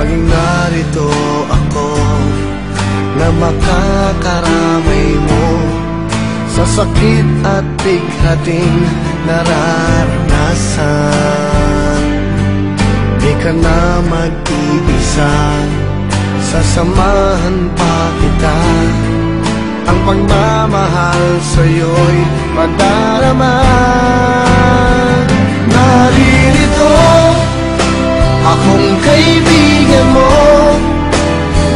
Laging narito ako na makakaramay mo sa sakit at bighating nararanasan. Di ka na mag-iisa, sasamahan pa kita. Ang pagmamahal sa'yo'y madarama. Naririto akong kaibigan mo,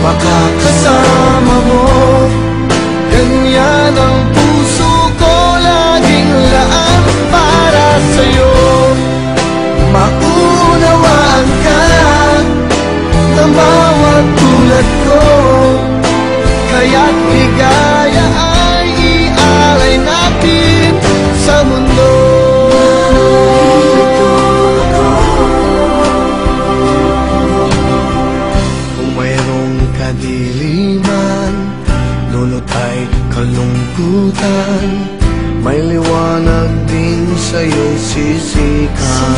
makakasama mo. Ganyan ang puso ko, laging laan para sa'yo. Maunawaan ka na bawat tulad ko, kaya't ligaya ay ialay natin sa mundo. Kung mayroong kadiliman, lulot ay kalungkutan, may liwanag din sa'yo sisikan.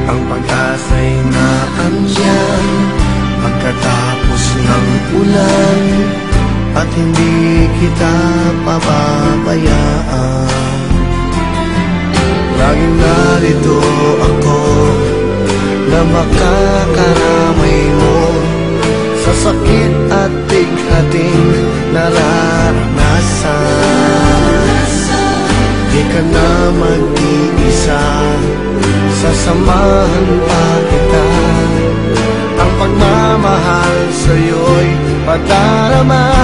Ang pag-asa'y naandyan pagkatapos ng ulan, at hindi kita pababayaan. Laging narito ako na makakaramay mo sa sakit at bighating nararanasan. Di ka na mag-iisa, sasamahan pa kita. Ang pagmamahal sa'yo'y padarama.